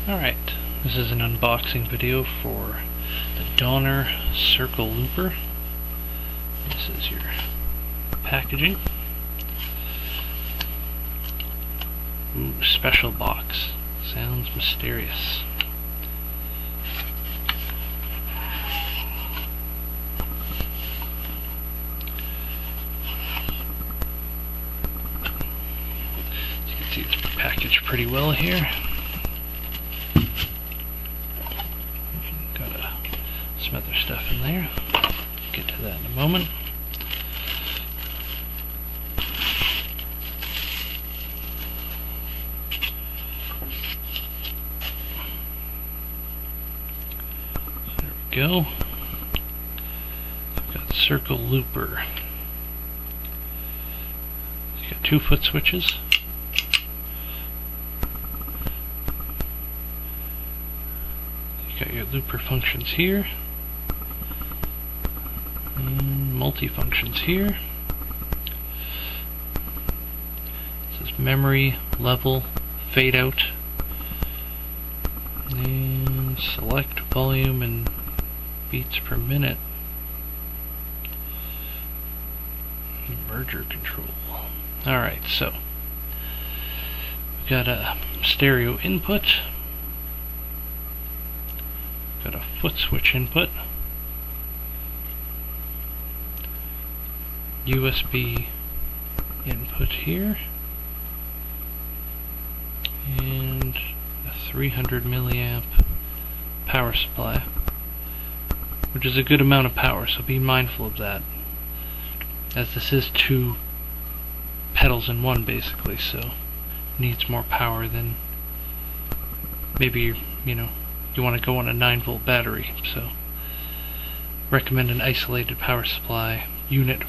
Alright, this is an unboxing video for the Donner Circle Looper. This is your packaging. Ooh, special box. Sounds mysterious. As you can see, it's packaged pretty well here. Some other stuff in there. Get to that in a moment. There we go. We've got the Circle Looper. It's got 2 foot switches. You got your looper functions here. Multi-functions here. This is memory, level, fade out, and select volume and beats per minute. Merger control. Alright, so we've got a stereo input, got a foot switch input, USB input here, and a 300 milliamp power supply, which is a good amount of power, so be mindful of that, as this is 2 pedals in one basically, so needs more power than maybe you want to go on a 9-volt battery. So recommend an isolated power supply unit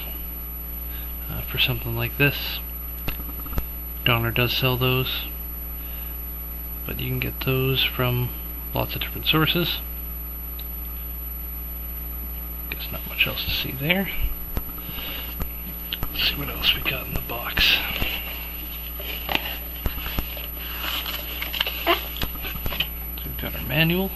for something like this. Donner does sell those, but you can get those from lots of different sources. Guess not much else to see there. Let's see what else we got in the box. So we've got our manual.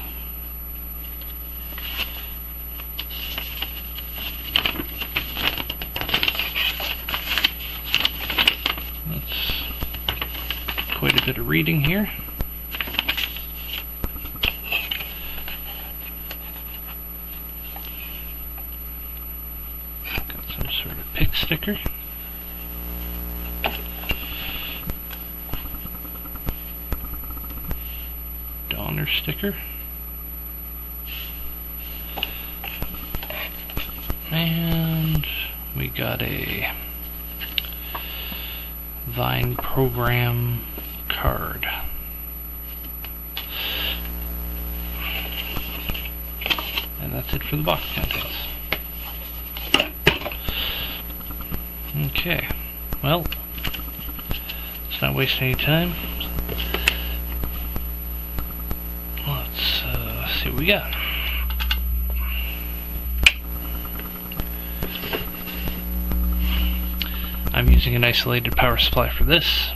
Quite a bit of reading here. Got some sort of pick sticker. Donner sticker. And we got a Vine program card. And that's it for the box contents. Okay, well, let's not waste any time. Let's see what we got. I'm using an isolated power supply for this.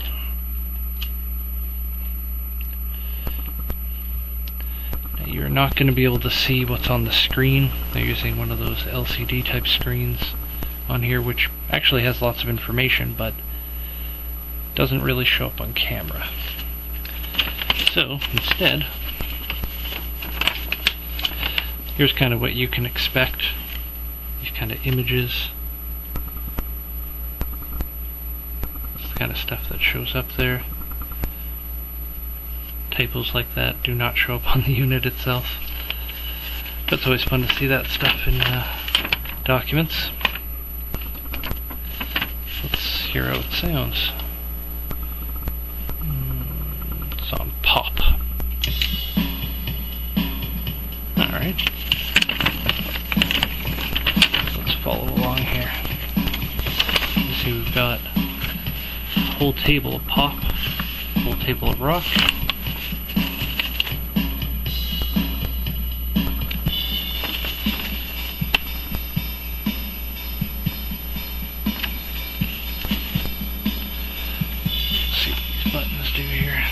Now, you're not going to be able to see what's on the screen. They're using one of those LCD type screens on here, which actually has lots of information, but doesn't really show up on camera. So, instead, here's kind of what you can expect. These kind of images. Kind of stuff that shows up there. Typos like that do not show up on the unit itself, but it's always fun to see that stuff in documents. Let's hear how it sounds. It's on pop. Alright. Let's follow along here. You see we've got whole table of pop, whole table of rock. Let's see what these buttons do here.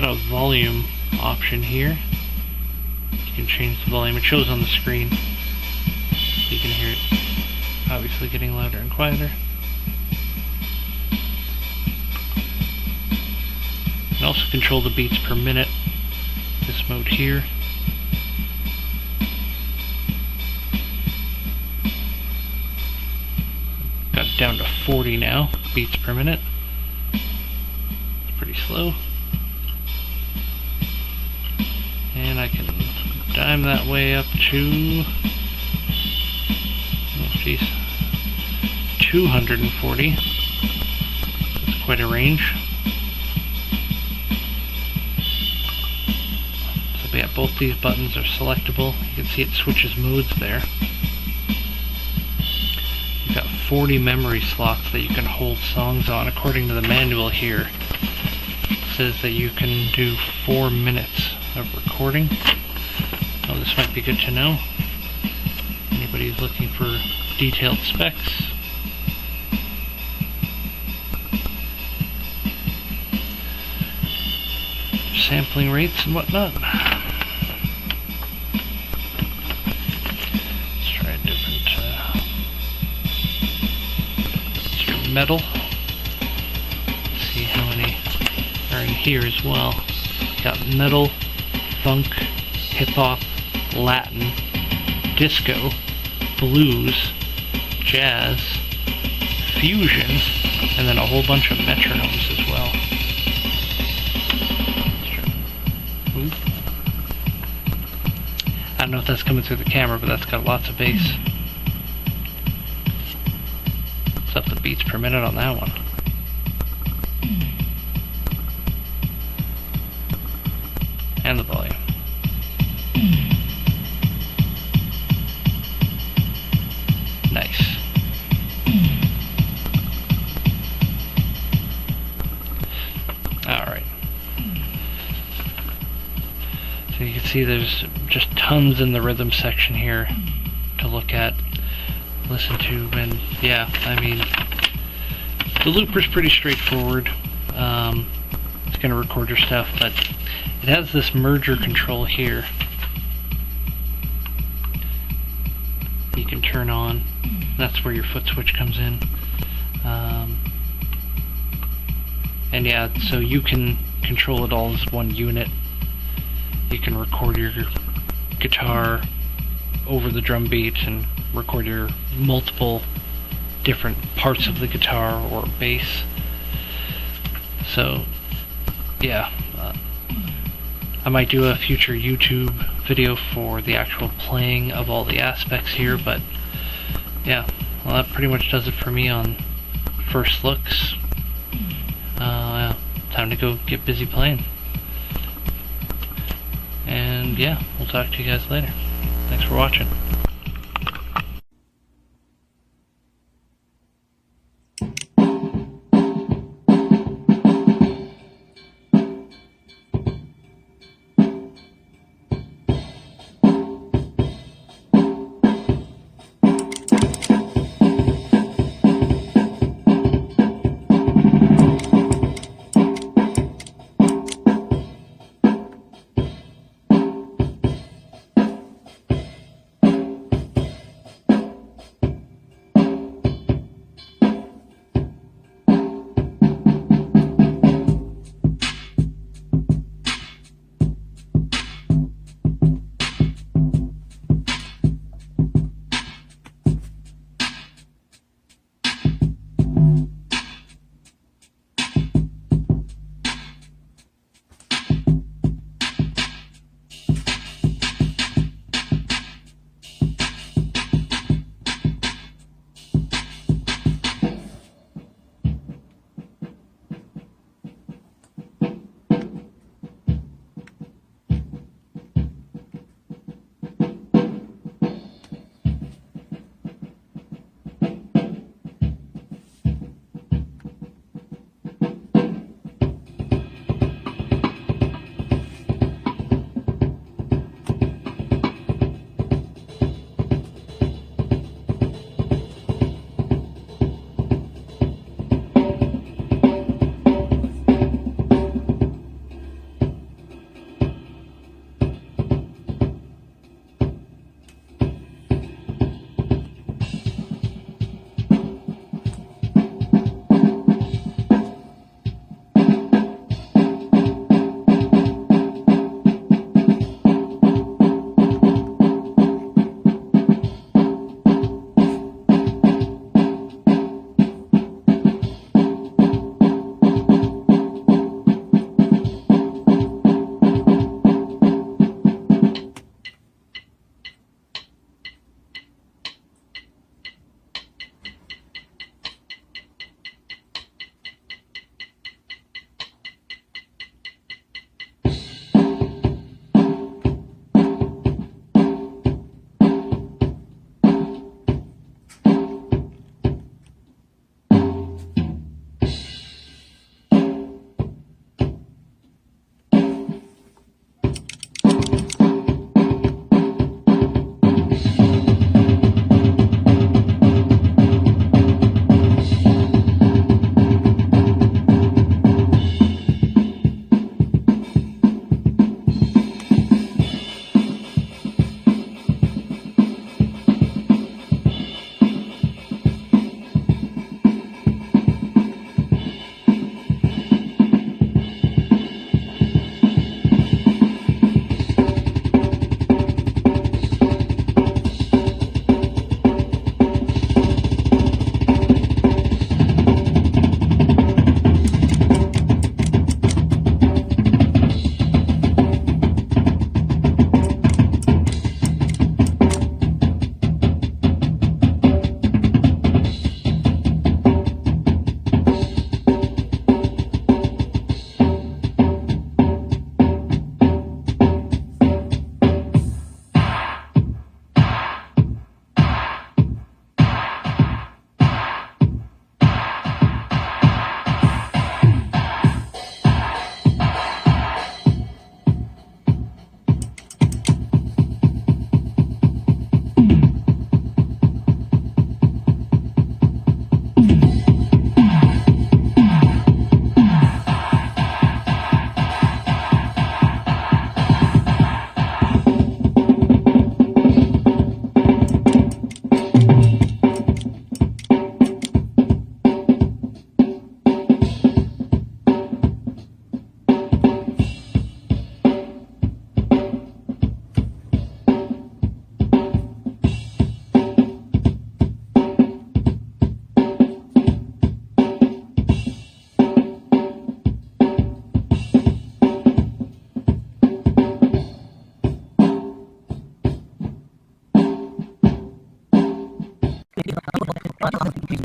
got a volume option here. You can change the volume. It shows on the screen. You can hear it obviously getting louder and quieter. You can also control the beats per minute. This mode here. Got it down to 40 now, beats per minute. It's pretty slow. And I can dime that way up to, oh geez, 240. That's quite a range. So yeah, both these buttons are selectable. You can see it switches modes there. You've got 40 memory slots that you can hold songs on. According to the manual here, it says that you can do 4 minutes of recording. Oh, this might be good to know. Anybody who's looking for detailed specs. Sampling rates and whatnot. Let's try a different let's do metal. Let's see how many are in here as well. Got metal, funk, hip-hop, Latin, disco, blues, jazz, fusion, and then a whole bunch of metronomes as well. Ooh. I don't know if that's coming through the camera, but that's got lots of bass. What's up the beats per minute on that one? And the volume. Nice. Alright. So you can see there's just tons in the rhythm section here to look at, listen to, and yeah, I mean, the looper's pretty straightforward. It's going to record your stuff, but it has this merger control here. You can turn on. That's where your foot switch comes in. And yeah, so you can control it all as one unit. You can record your guitar over the drum beat and record your multiple different parts of the guitar or bass. So yeah, I might do a future YouTube video for the actual playing of all the aspects here, but yeah, well, that pretty much does it for me on first looks. Time to go get busy playing. And yeah, we'll talk to you guys later. Thanks for watching.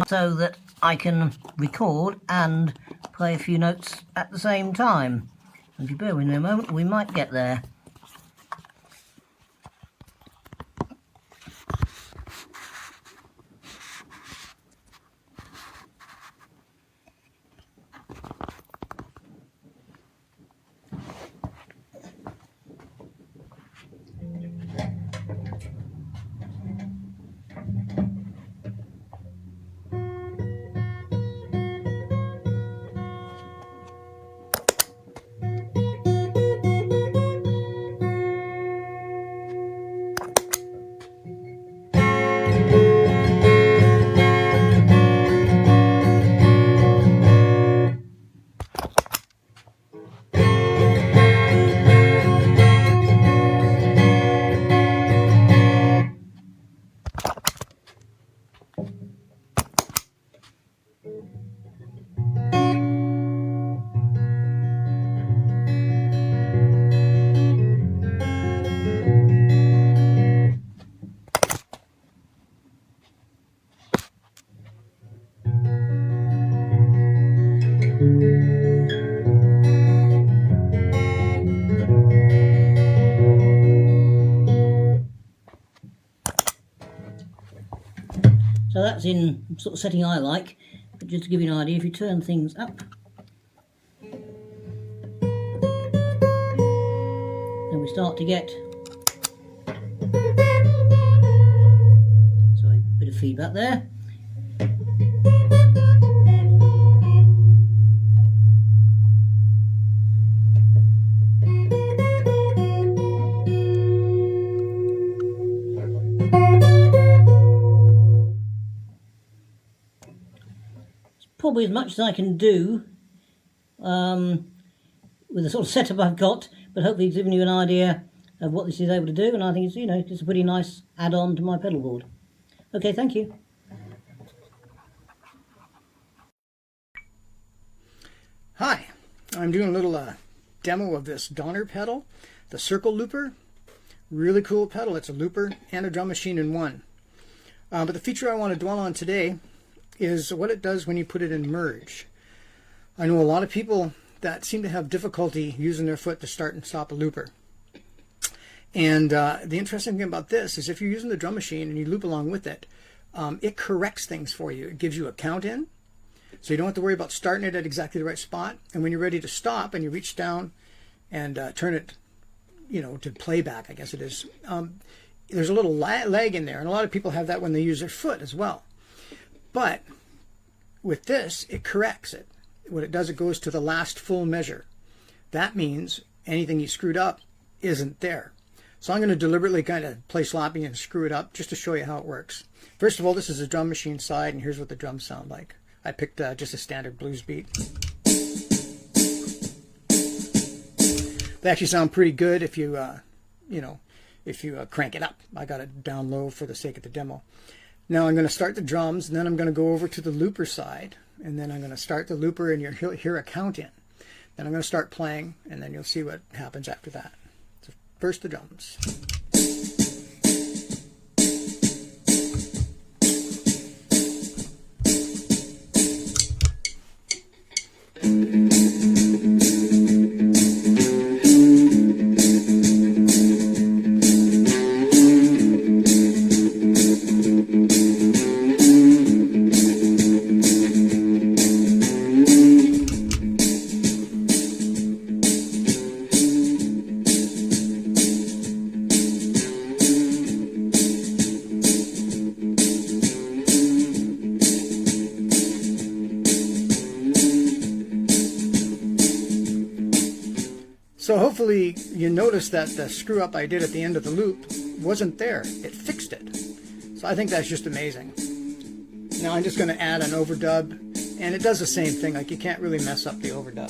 so that I can record and play a few notes at the same time. If you bear with me a moment, we might get there. So that's in sort of setting I like, but just to give you an idea, if you turn things up, then we start to get a bit of feedback there. Probably as much as I can do with the sort of setup I've got, but hopefully it's given you an idea of what this is able to do, and I think it's, you know, it's a pretty nice add-on to my pedal board. Okay, thank you. Hi, I'm doing a little demo of this Donner pedal, the Circle Looper. Really cool pedal. It's a looper and a drum machine in one. But the feature I want to dwell on today is what it does when you put it in merge. I know a lot of people that seem to have difficulty using their foot to start and stop a looper. And the interesting thing about this is if you're using the drum machine and you loop along with it, it corrects things for you. It gives you a count in, so you don't have to worry about starting it at exactly the right spot. And when you're ready to stop and you reach down and turn it, you know, to playback, I guess it is, there's a little lag in there. And a lot of people have that when they use their foot as well. But with this, it corrects it. What it does, it goes to the last full measure. That means anything you screwed up isn't there. So I'm going to deliberately kind of play sloppy and screw it up just to show you how it works. First of all, this is a drum machine side, and here's what the drums sound like. I picked just a standard blues beat. They actually sound pretty good if you, crank it up. I got it down low for the sake of the demo. Now I'm going to start the drums, and then I'm going to go over to the looper side, and then I'm going to start the looper, and you'll hear a count in. Then I'm going to start playing, and then you'll see what happens after that. So first the drums. So hopefully you notice that the screw up I did at the end of the loop wasn't there. It fixed it. So I think that's just amazing. Now I'm just going to add an overdub, and it does the same thing. Like, you can't really mess up the overdub.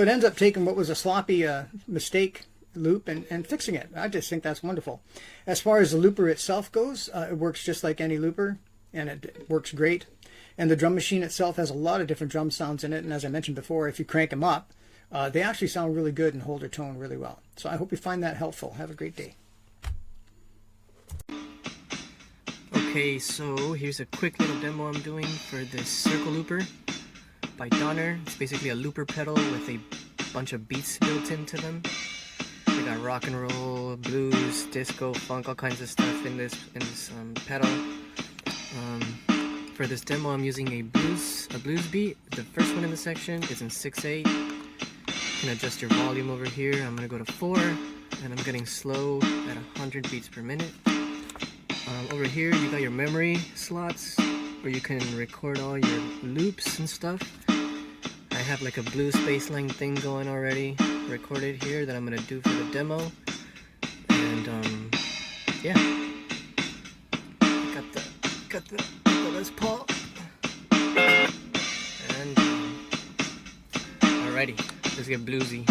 So it ends up taking what was a sloppy mistake loop and fixing it. I just think that's wonderful. As far as the looper itself goes, it works just like any looper, and it works great. And the drum machine itself has a lot of different drum sounds in it, and as I mentioned before, if you crank them up, they actually sound really good and hold their tone really well. So I hope you find that helpful. Have a great day. Okay, so here's a quick little demo I'm doing for this circle looper by Donner. It's basically a looper pedal with a bunch of beats built into them. We got rock and roll, blues, disco, funk, all kinds of stuff in this pedal. For this demo, I'm using a blues beat. The first one in the section is in 6/8. You can adjust your volume over here. I'm gonna go to 4, and I'm getting slow at 100 beats per minute. Over here, you got your memory slots where you can record all your loops and stuff. I have like a blues bassline thing going already recorded here that I'm gonna do for the demo. And yeah, got the Les Paul. And alrighty, let's get bluesy.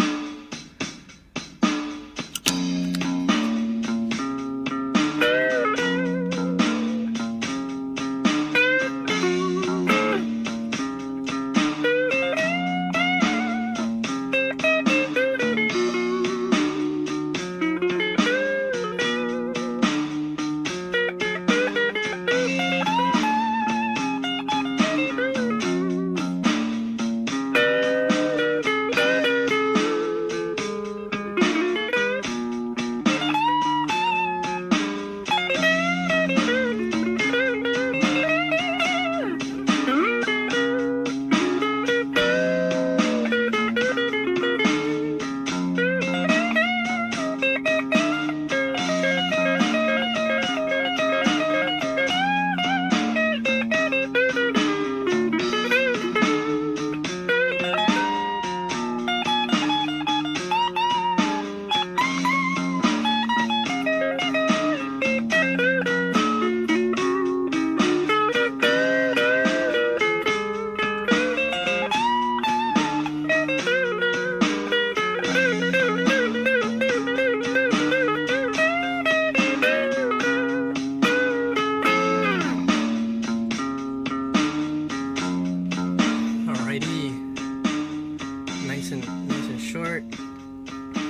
Nice and short.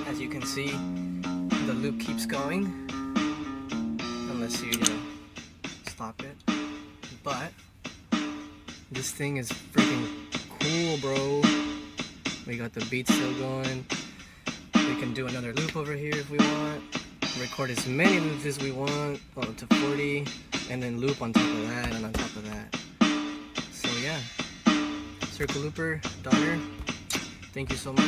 As you can see, the loop keeps going unless you stop it. But this thing is freaking cool, bro. We got the beat still going. We can do another loop over here if we want. Record as many loops as we want, up to 40, and then loop on top of that and on top of that. So yeah, circle looper, Donner. Thank you so much.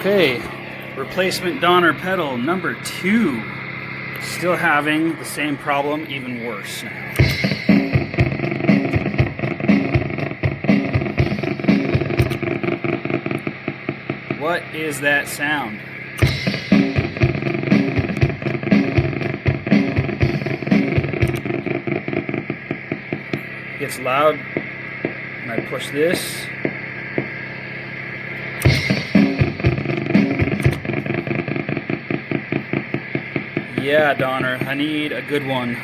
Okay, replacement Donner pedal number 2. Still having the same problem, even worse now. What is that sound? Gets loud when I push this. Yeah, Donner, I need a good one.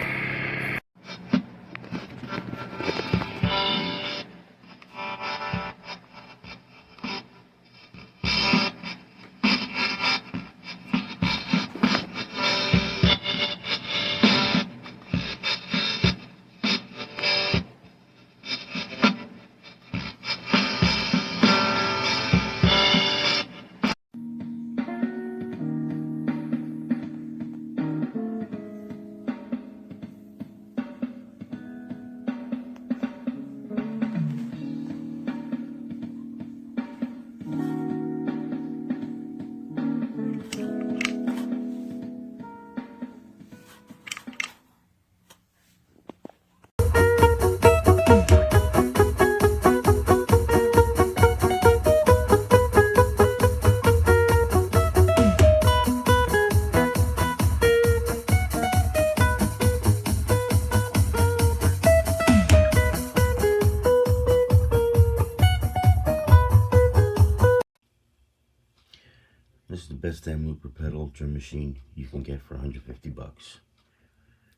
This is the best damn looper pedal drum machine you can get for 150 bucks.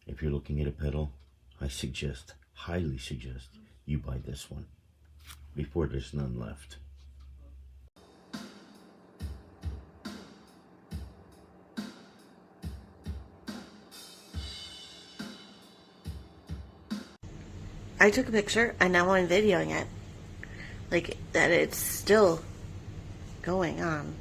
If you're looking at a pedal, I suggest highly suggest you buy this one before there's none left. I took a picture and now I'm videoing it. Like that it's still going on.